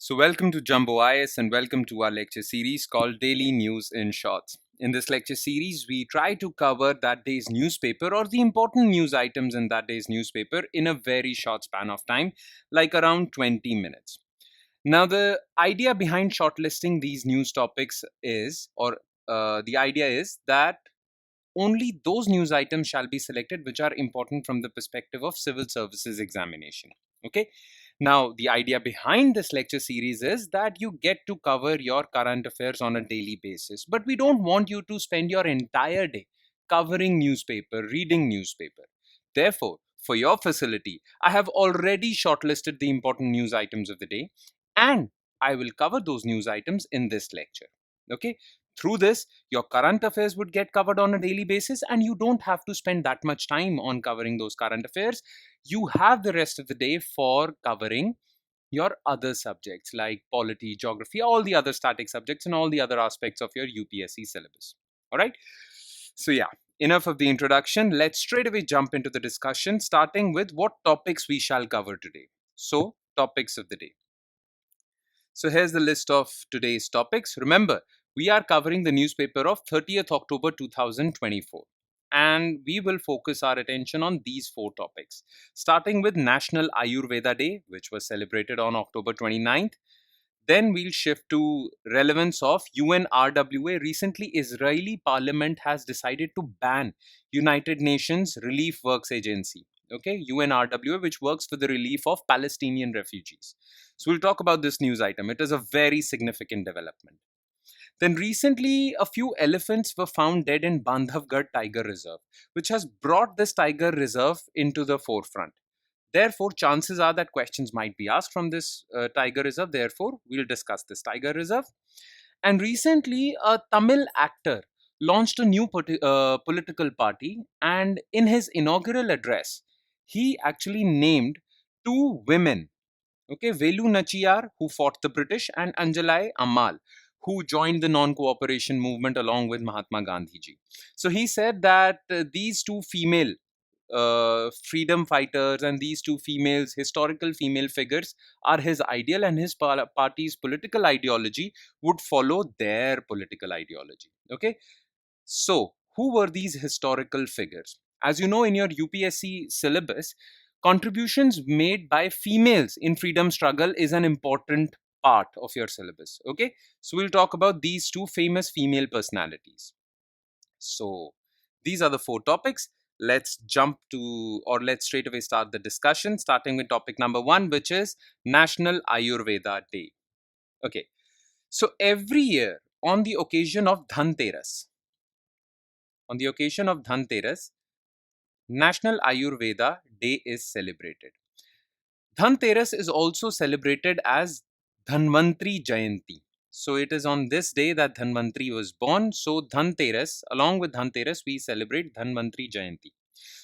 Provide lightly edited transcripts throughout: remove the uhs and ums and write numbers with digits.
So, welcome to Jumbo IS and welcome to our lecture series called Daily News in Shorts. In this lecture series, we try to cover that day's newspaper or the important news items in that day's newspaper in a very short span of time, like around 20 minutes. Now, the idea behind shortlisting these news topics is, the idea is that only those news items shall be selected which are important from the perspective of civil services examination. Okay. Now, the idea behind this lecture series is that you get to cover your current affairs on a daily basis, but we don't want you to spend your entire day covering newspaper, reading newspaper. Therefore, for your facility, I have already shortlisted the important news items of the day, and I will cover those news items in this lecture. Okay. Through this, your current affairs would get covered on a daily basis, and you don't have to spend that much time on covering those current affairs. You have the rest of the day for covering your other subjects like polity, geography, all the other static subjects, and all the other aspects of your UPSC syllabus. All right. So, yeah, enough of the introduction. Let's straight away jump into the discussion, starting with what topics we shall cover today. So, topics of the day. So here's the list of today's topics. Remember, we are covering the newspaper of 30th October 2024. And we will focus our attention on these four topics, starting with National Ayurveda Day, which was celebrated on October 29th. Then we'll shift to relevance of UNRWA. Recently, Israeli Parliament has decided to ban United Nations Relief Works Agency, okay, UNRWA, which works for the relief of Palestinian refugees. So we'll talk about this news item. It is a very significant development. Then recently, a few elephants were found dead in Bandhavgarh Tiger Reserve, which has brought this tiger reserve into the forefront. Therefore, chances are that questions might be asked from this tiger reserve. Therefore, we'll discuss this tiger reserve. And recently, a Tamil actor launched a new political party, and in his inaugural address, he actually named two women. Okay, Velu Nachiyar, who fought the British, and Anjalai Ammal, who joined the non-cooperation movement along with Mahatma Gandhi ji. So he said that these two female freedom fighters and these two females, historical female figures, are his ideal, and his party's political ideology would follow their political ideology. Okay, so who were these historical figures? As you know, in your UPSC syllabus, contributions made by females in freedom struggle is an important part of your syllabus. Okay, so we'll talk about these two famous female personalities. So these are the four topics. Let's jump to, or let's straight away start the discussion, starting with topic number one, which is National Ayurveda Day. Okay, so every year on the occasion of Dhanteras, National Ayurveda Day is celebrated. Dhanteras is also celebrated as Dhanvantri Jayanti. So it is on this day that Dhanvantri was born. So Dhanteras, along with Dhanteras, we celebrate Dhanvantri Jayanti.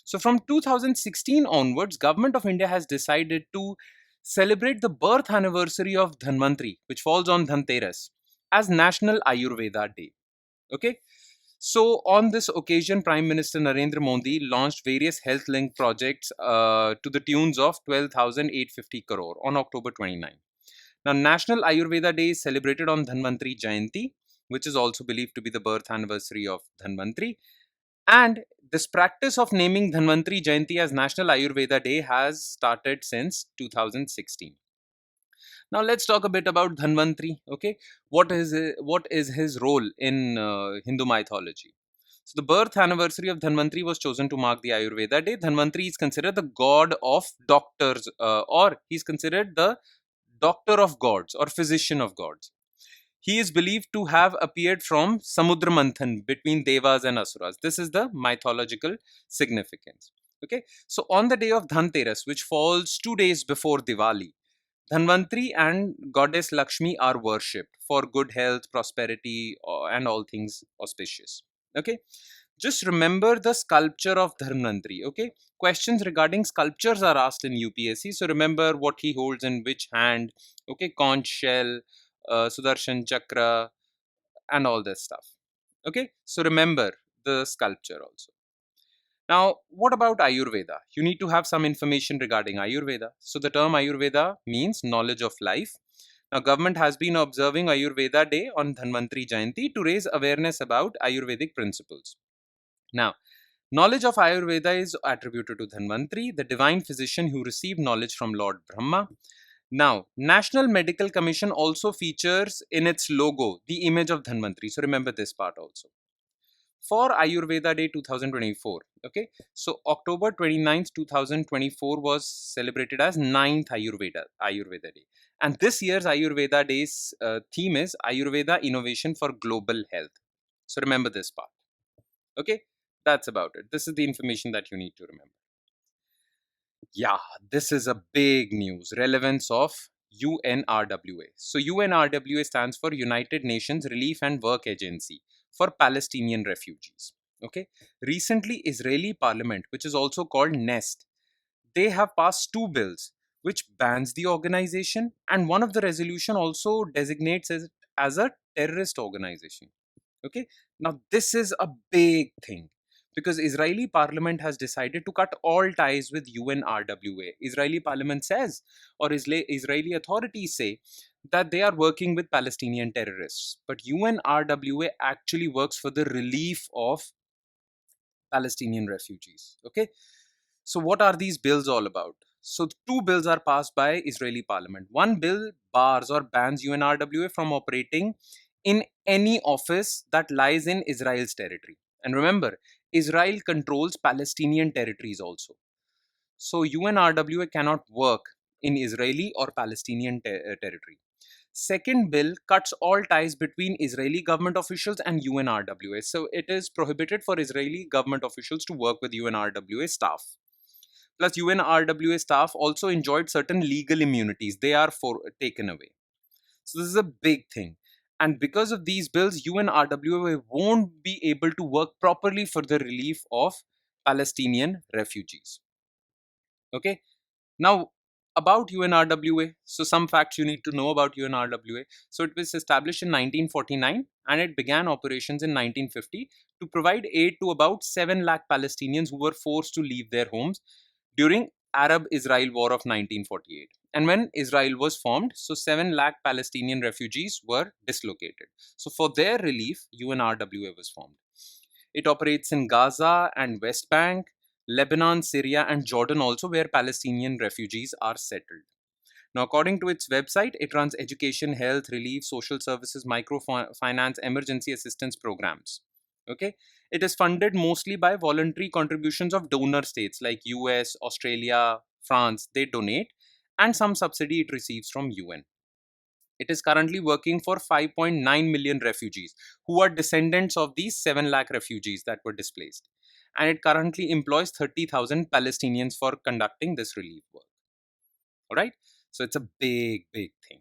So from 2016 onwards, Government of India has decided to celebrate the birth anniversary of Dhanvantri, which falls on Dhanteras, as National Ayurveda Day. Okay. So on this occasion, Prime Minister Narendra Modi launched various health-linked projects to the tunes of 12,850 crore on October 29. Now, National Ayurveda Day is celebrated on Dhanvantri Jayanti, which is also believed to be the birth anniversary of Dhanvantri. And this practice of naming Dhanvantri Jayanti as National Ayurveda Day has started since 2016. Now let's talk a bit about Dhanvantri. Okay, what is his role in Hindu mythology? So the birth anniversary of Dhanvantri was chosen to mark the Ayurveda Day. Dhanvantri is considered the god of doctors, or he's considered the doctor of gods or physician of gods. He is believed to have appeared from Samudra Manthan between Devas and Asuras. This is the mythological significance. Okay, so on the day of Dhanteras, which falls 2 days before Diwali, Dhanvantri and goddess Lakshmi are worshipped for good health, prosperity, and all things auspicious. Okay, just remember the sculpture of Dhanvantri. Okay, questions regarding sculptures are asked in UPSC. So remember what he holds in which hand. Okay, conch shell, Sudarshan Chakra, and all this stuff. Okay, so remember the sculpture also. Now, what about Ayurveda? You need to have some information regarding Ayurveda. So, the term Ayurveda means knowledge of life. Now, government has been observing Ayurveda Day on Dhanvantri Jayanti to raise awareness about Ayurvedic principles. Now, knowledge of Ayurveda is attributed to Dhanvantri, the divine physician who received knowledge from Lord Brahma. Now, National Medical Commission also features in its logo the image of Dhanvantri. So remember this part also. For Ayurveda Day 2024, okay, so October 29th, 2024 was celebrated as 9th Ayurveda Day. And this year's Ayurveda Day's theme is Ayurveda Innovation for Global Health. So remember this part. Okay, that's about it. This is the information that you need to remember. Yeah, this is a big news. Relevance of UNRWA. So UNRWA stands for United Nations Relief and Work Agency for Palestinian refugees. Okay. Recently, Israeli Parliament, which is also called NEST, they have passed two bills which bans the organization, and one of the resolution also designates it as a terrorist organization. Okay, now this is a big thing because Israeli parliament has decided to cut all ties with UNRWA. Israeli parliament says, or Israeli authorities say, that they are working with Palestinian terrorists, but UNRWA actually works for the relief of Palestinian refugees. Okay, so what are these bills all about? So two bills are passed by Israeli parliament. One bill bars or bans UNRWA from operating in any office that lies in Israel's territory. And remember, Israel controls Palestinian territories also. So UNRWA cannot work in Israeli or Palestinian territory. Second bill cuts all ties between Israeli government officials and UNRWA. So it is prohibited for Israeli government officials to work with UNRWA staff. Plus, UNRWA staff also enjoyed certain legal immunities. They are taken away. So this is a big thing. And because of these bills, UNRWA won't be able to work properly for the relief of Palestinian refugees. Okay. Now, about UNRWA. So some facts you need to know about UNRWA. So it was established in 1949 and it began operations in 1950 to provide aid to about 7 lakh Palestinians who were forced to leave their homes during Arab-Israel War of 1948. And when Israel was formed, so 7 lakh Palestinian refugees were dislocated. So for their relief, UNRWA was formed. It operates in Gaza and West Bank, Lebanon, Syria, and Jordan also, where Palestinian refugees are settled. Now, according to its website, it runs education, health, relief, social services, microfinance, emergency assistance programs. Okay, it is funded mostly by voluntary contributions of donor states like US, Australia, France. They donate, and some subsidy it receives from UN. It is currently working for 5.9 million refugees who are descendants of these 7 lakh refugees that were displaced. And it currently employs 30,000 Palestinians for conducting this relief work. All right. So it's a big, big thing.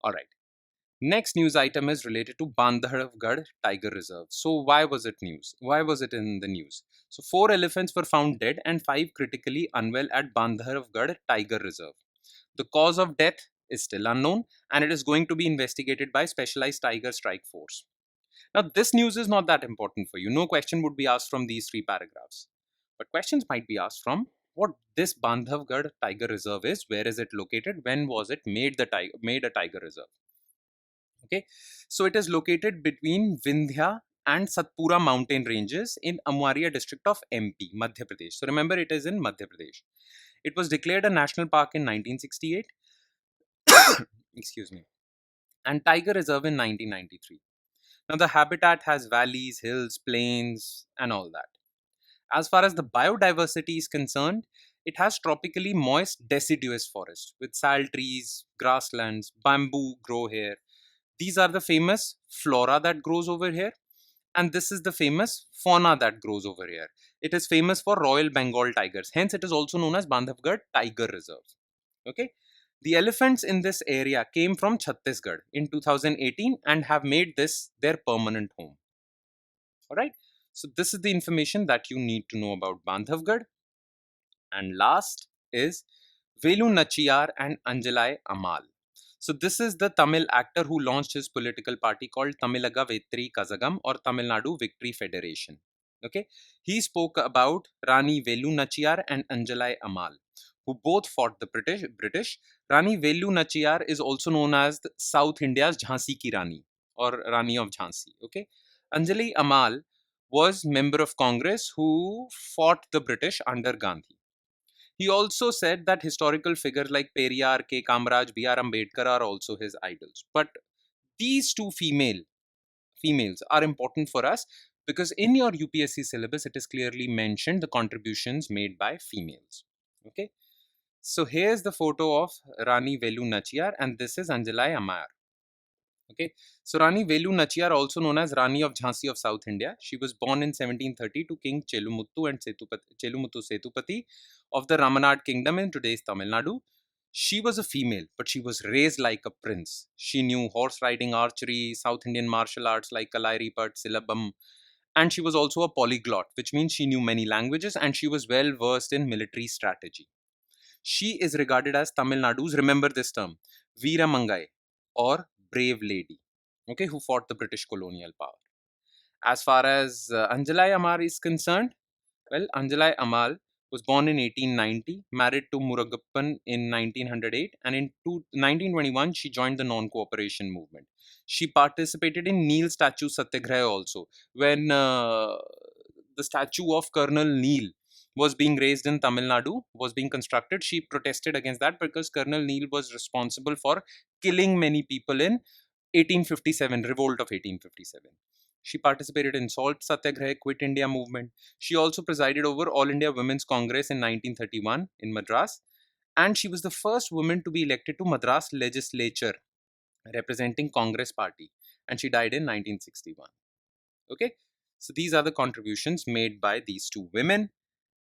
All right. Next news item is related to Bandhavgarh Tiger Reserve. So why was it news? Why was it in the news? So 4 elephants were found dead and 5 critically unwell at Bandhavgarh Tiger Reserve. The cause of death is still unknown and it is going to be investigated by Specialized Tiger Strike Force. Now, this news is not that important for you. No question would be asked from these 3 paragraphs. But questions might be asked from what this Bandhavgarh Tiger Reserve is, where is it located, when was it made a tiger reserve. Okay, so it is located between Vindhya and Satpura mountain ranges in Amwaria district of MP, Madhya Pradesh. So remember, it is in Madhya Pradesh. It was declared a national park in 1968. Excuse me. And tiger reserve in 1993. Now, the habitat has valleys, hills, plains, and all that. As far as the biodiversity is concerned, it has tropically moist deciduous forest with sal trees, grasslands, bamboo grow here. These are the famous flora that grows over here, and this is the famous fauna that grows over here. It is famous for Royal Bengal tigers, hence it is also known as Bandhavgarh Tiger Reserve. Okay, the elephants in this area came from Chhattisgarh in 2018 and have made this their permanent home. All right, so this is the information that you need to know about Bandhavgarh. And last is Velu Nachiyar and Anjalai Ammal. So this is the Tamil actor who launched his political party called Tamilaga Vetri Kazagam or Tamil Nadu Victory Federation. Okay, he spoke about Rani Velu Nachiyar and Anjalai Ammal, who both fought the British. Rani Velu Nachiyar is also known as the South India's Jhansi ki Rani, or Rani of Jhansi. Okay, Anjalai Ammal was member of Congress who fought the British under Gandhi. He also said that historical figures like Periyar, K. Kamaraj, B.R. Ambedkar are also his idols. But these two females are important for us because in your UPSC syllabus it is clearly mentioned the contributions made by females. Okay, so here's the photo of Rani Velu Nachiyar and this is Anjalai Ammayar. Okay, so Rani Velu Nachiyar, also known as Rani of Jhansi of South India, she was born in 1730 to King Chelumuthu and Chelumuthu Setupati of the Ramanad Kingdom in today's Tamil Nadu. She was a female, but she was raised like a prince. She knew horse riding, archery, South Indian martial arts like Kalairi Pat, Silabam, and she was also a polyglot, which means she knew many languages and she was well versed in military strategy. She is regarded as Tamil Nadu's, remember this term, Veera Mangai, or brave lady, okay, who fought the British colonial power. As far as Anjalai Amar is concerned, well, Anjalai Amal was born in 1890, married to Murugappan in 1908, and in 1921 she joined the non-cooperation movement. She participated in Neil statue satyagraha also, when the statue of Colonel Neil was being raised in Tamil Nadu, was being constructed. She protested against that because Colonel Neil was responsible for killing many people in 1857, revolt of 1857. She participated in Salt Satyagraha, Quit India movement. She also presided over All India Women's Congress in 1931 in Madras, and she was the first woman to be elected to Madras legislature representing Congress party, and she died in 1961. Okay, so these are the contributions made by these two women,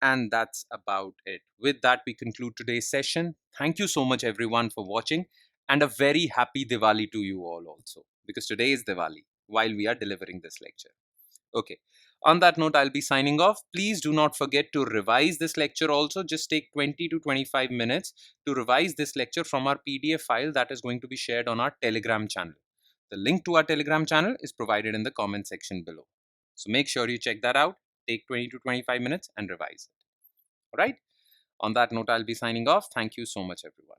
and that's about it. With that, we conclude today's session. Thank you so much, everyone, for watching, and a very happy Diwali to you all also, because today is Diwali while we are delivering this lecture. Okay. On that note, I'll be signing off. Please do not forget to revise this lecture also. Just take 20 to 25 minutes to revise this lecture from our PDF file that is going to be shared on our Telegram channel. The link to our Telegram channel is provided in the comment section below. So make sure you check that out. Take 20 to 25 minutes and revise it. All right. On that note, I'll be signing off. Thank you so much, everyone.